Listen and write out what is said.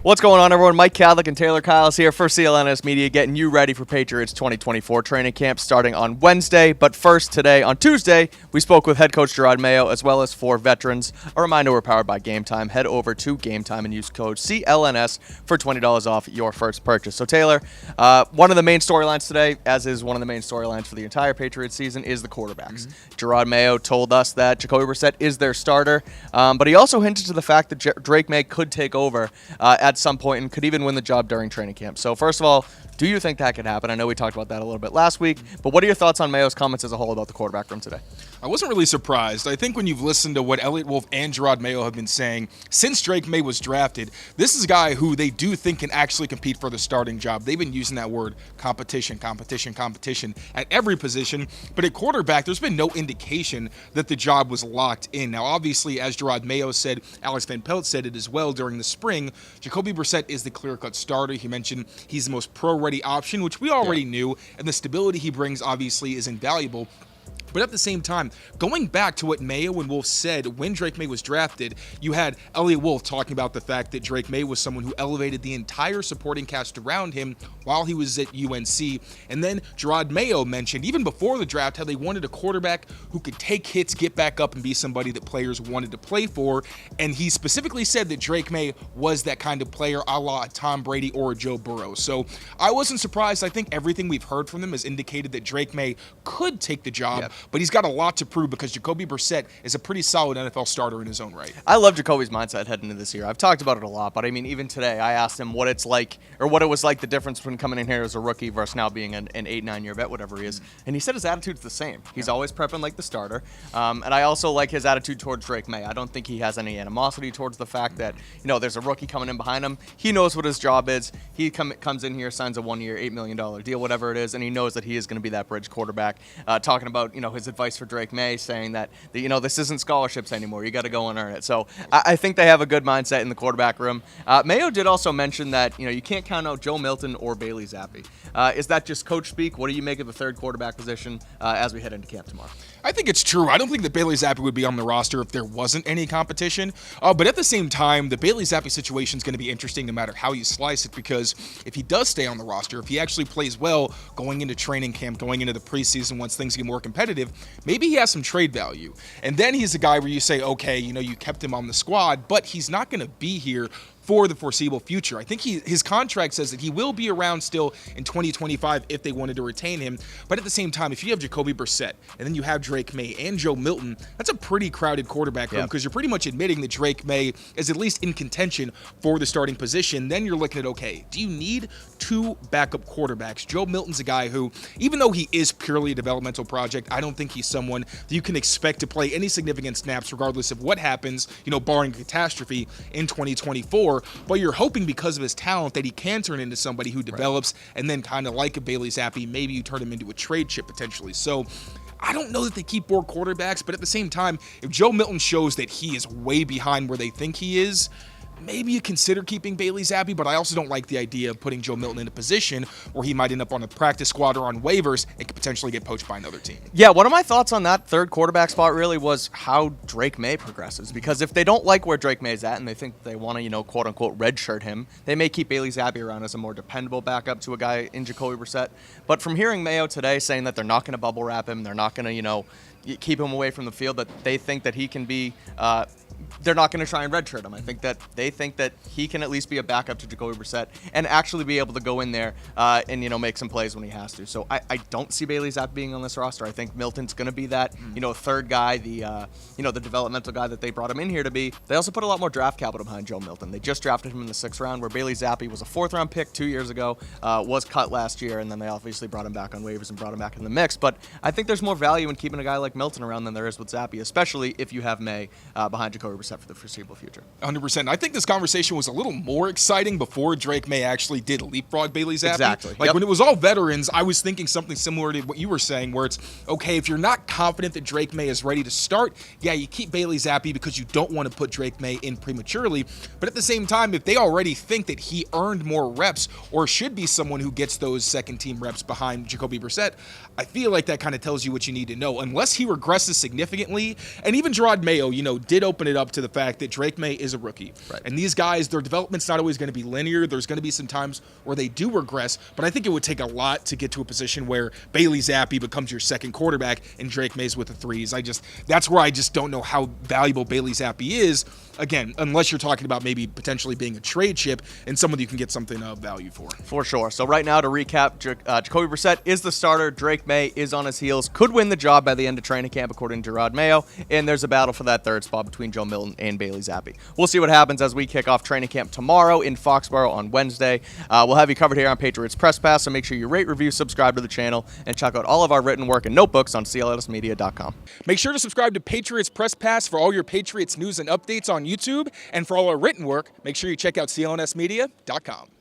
What's going on, everyone? Mike Kadlick and Taylor Kyles here for CLNS Media, getting you ready for Patriots 2024 training camp starting on Wednesday. But first, today, on Tuesday, we spoke with head coach Jerod Mayo, as well as 4 veterans. A reminder, we're powered by Game Time. Head over to Game Time and use code CLNS for $20 off your first purchase. So, Taylor, one of the main storylines today, as is one of the main storylines for the entire Patriots season, is the quarterbacks. Jerod Mayo told us that Jacoby Brissett is their starter, but he also hinted to the fact that Drake Maye could take over at some point and could even win the job during training camp. So first of all, do you think that could happen? I know we talked about that a little bit last week, but what are your thoughts on Mayo's comments as a whole about the quarterback room today? I wasn't really surprised. I think when you've listened to what Elliott Wolf and Jerod Mayo have been saying since Drake Maye was drafted, this is a guy who they do think can actually compete for the starting job. They've been using that word competition at every position, but at quarterback, there's been no indication that the job was locked in. Now, obviously, as Jerod Mayo said, Alex Van Pelt said it as well during the spring, Jacoby Brissett is the clear-cut starter. He mentioned he's the most pro-ready option, which we already knew, and the stability he brings obviously is invaluable. But at the same time, going back to what Mayo and Wolf said when Drake Maye was drafted, you had Elliott Wolf talking about the fact that Drake Maye was someone who elevated the entire supporting cast around him while he was at UNC. And then Jerod Mayo mentioned, even before the draft, how they wanted a quarterback who could take hits, get back up, and be somebody that players wanted to play for. And he specifically said that Drake Maye was that kind of player, a la Tom Brady or Joe Burrow. So I wasn't surprised. I think everything we've heard from them has indicated that Drake Maye could take the job. Yep. But he's got a lot to prove because Jacoby Brissett is a pretty solid NFL starter in his own right. I love Jacoby's mindset heading into this year. I've talked about it a lot, but I mean, even today, I asked him what it's like, or what it was like, the difference between coming in here as a rookie versus now being an 8-9 year vet, whatever he is. And he said his attitude's the same. He's always prepping like the starter. And I also like his attitude towards Drake Maye. I don't think he has any animosity towards the fact that, there's a rookie coming in behind him. He knows what his job is. He comes in here, signs a 1-year, $8 million deal, whatever it is, and he knows that he is going to be that bridge quarterback. Talking about, his advice for Drake Maye, saying that this isn't scholarships anymore. You got to go and earn it. So I think they have a good mindset in the quarterback room. Mayo did also mention that you can't count out Joe Milton or Bailey Zappi. Is that just coach speak? What do you make of the third quarterback position as we head into camp tomorrow? I think it's true. I don't think that Bailey Zappi would be on the roster if there wasn't any competition. But at the same time, the Bailey Zappi situation is going to be interesting no matter how you slice it, because if he does stay on the roster, if he actually plays well going into training camp, going into the preseason once things get more competitive, maybe he has some trade value. And then he's a guy where you say, okay, you kept him on the squad, but he's not going to be here for the foreseeable future. I think his contract says that he will be around still in 2025 if they wanted to retain him. But at the same time, if you have Jacoby Brissett and then you have Drake Maye and Joe Milton, that's a pretty crowded quarterback room, because you're pretty much admitting that Drake Maye is at least in contention for the starting position. Then you're looking at, okay, do you need 2 backup quarterbacks? Joe Milton's a guy who, even though he is purely a developmental project, I don't think he's someone that you can expect to play any significant snaps regardless of what happens, barring catastrophe in 2024. But you're hoping because of his talent that he can turn into somebody who develops, and then kind of like a Bailey Zappi, maybe you turn him into a trade chip potentially. So I don't know that they keep 4 quarterbacks, but at the same time, if Joe Milton shows that he is way behind where they think he is, maybe you consider keeping Bailey Zappi, but I also don't like the idea of putting Joe Milton in a position where he might end up on a practice squad or on waivers and could potentially get poached by another team. Yeah, one of my thoughts on that third quarterback spot really was how Drake Maye progresses, because if they don't like where Drake Maye's at and they think they want to, quote-unquote redshirt him, they may keep Bailey Zappi around as a more dependable backup to a guy in Jacoby Brissett. But from hearing Mayo today saying that they're not going to bubble wrap him, they're not going to, keep him away from the field, that they think that he can be they're not going to try and redshirt him. I think that they think that he can at least be a backup to Jacoby Brissett and actually be able to go in there and make some plays when he has to. So I don't see Bailey Zappi being on this roster. I think Milton's going to be that third guy, the developmental guy that they brought him in here to be. They also put a lot more draft capital behind Joe Milton. They just drafted him in the 6th round, where Bailey Zappi was a 4th round pick 2 years ago, was cut last year, and then they obviously brought him back on waivers and brought him back in the mix. But I think there's more value in keeping a guy like Milton around than there is with Zappi, especially if you have Maye behind Jacoby Brissett for the foreseeable future. 100%. I think this conversation was a little more exciting before Drake Maye actually did leapfrog Bailey Zappi. Exactly. When it was all veterans, I was thinking something similar to what you were saying, where it's, okay, if you're not confident that Drake Maye is ready to start, yeah, you keep Bailey Zappi because you don't want to put Drake Maye in prematurely. But at the same time, if they already think that he earned more reps or should be someone who gets those second-team reps behind Jacoby Brissett, I feel like that kind of tells you what you need to know. Unless he regresses significantly, and even Jerod Mayo, did open it up to the fact that Drake Maye is a rookie. Right. And these guys, their development's not always going to be linear. There's going to be some times where they do regress, but I think it would take a lot to get to a position where Bailey Zappi becomes your second quarterback and Drake Maye's with the threes. That's where I just don't know how valuable Bailey Zappi is. Again, unless you're talking about maybe potentially being a trade chip and someone you can get something of value for. For sure. So right now, to recap, Jacoby Brissett is the starter. Drake Maye is on his heels. Could win the job by the end of training camp, according to Jerod Mayo. And there's a battle for that third spot between Joe Milton and Bailey Zappi. We'll see what happens as we kick off training camp tomorrow in Foxborough on Wednesday. We'll have you covered here on Patriots Press Pass, so make sure you rate, review, subscribe to the channel, and check out all of our written work and notebooks on CLNSmedia.com. Make sure to subscribe to Patriots Press Pass for all your Patriots news and updates on YouTube. And for all our written work, make sure you check out CLNSmedia.com.